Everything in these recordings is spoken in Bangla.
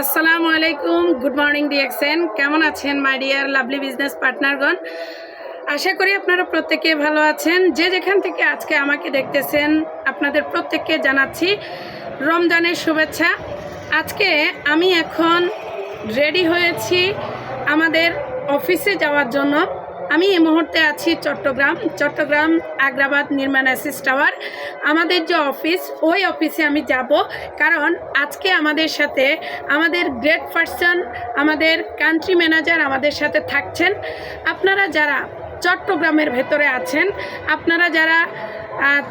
আসসালামু আলাইকুম, গুড মর্নিং ডিএক্সএন। কেমন আছেন মাই ডিয়ার লাভলি বিজনেস পার্টনারগণ? আশা করি আপনারা প্রত্যেকে ভালো আছেন। যে যেখান থেকে আজকে আমাকে দেখতেছেন আপনাদের প্রত্যেককে জানাচ্ছি রমজানের শুভেচ্ছা। আজকে আমি এখন রেডি হয়েছি আমাদের অফিসে যাওয়ার জন্য। আমি এই মুহূর্তে আছি চট্টগ্রাম আগ্রাবাদ নির্মাণ অ্যাসিস টাওয়ার। আমাদের যে অফিস, ওই অফিসে আমি যাব, কারণ আজকে আমাদের সাথে আমাদের গ্রেট পারসন, আমাদের কান্ট্রি ম্যানেজার আমাদের সাথে থাকছেন। আপনারা যারা চট্টগ্রামের ভেতরে আছেন, আপনারা যারা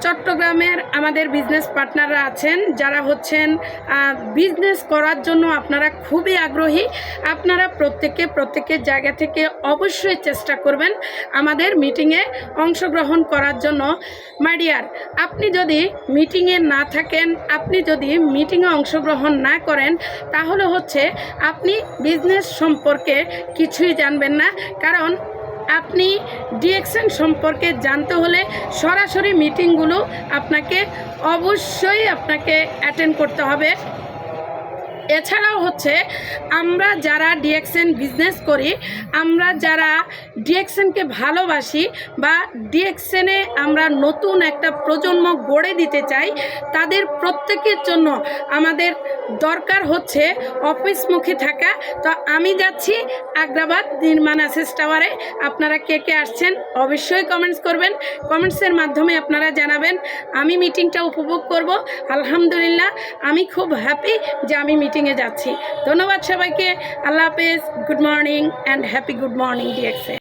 চট্টগ্রামের আমাদের বিজনেস পার্টনাররা আছেন, যারা হচ্ছেন বিজনেস করার জন্য আপনারা খুবই আগ্রহী, আপনারা প্রত্যেকের জায়গা থেকে অবশ্যই চেষ্টা করবেন আমাদের মিটিংয়ে অংশগ্রহণ করার জন্য। মাই ডিয়ার, আপনি যদি মিটিংয়ে না থাকেন, আপনি যদি মিটিংয়ে অংশগ্রহণ না করেন, তাহলে হচ্ছে আপনি বিজনেস সম্পর্কে কিছুই জানবেন না। কারণ আপনি ডিএক্সএন সম্পর্কে জানতে হলে সরাসরি মিটিংগুলো অবশ্যই আপনাকে অ্যাটেন্ড করতে হবে। এছাড়াও হচ্ছে আমরা যারা ডিএক্সএন বিজনেস করি, আমরা যারা ডিএক্সএনকে ভালোবাসি বা ডিএক্সএনে আমরা নতুন একটা প্রজন্ম গড়ে দিতে চাই, তাদের প্রত্যেকের জন্য আমাদের দরকার হচ্ছে অফিসমুখী থাকা। তো আমি যাচ্ছি আগ্রাবাদ নির্মাণ অ্যাসিস টাওয়ারে। আপনারা কে কে আসছেন অবশ্যই কমেন্টস করবেন, কমেন্টসের মাধ্যমে আপনারা জানাবেন। আমি মিটিংটা উপভোগ করব। আলহামদুলিল্লাহ, আমি খুব হ্যাপি যে আমি মিটিংয়ে যাচ্ছি। ধন্যবাদ সবাইকে। আল্লাহ হাফেজ, good morning and happy good morning DXN.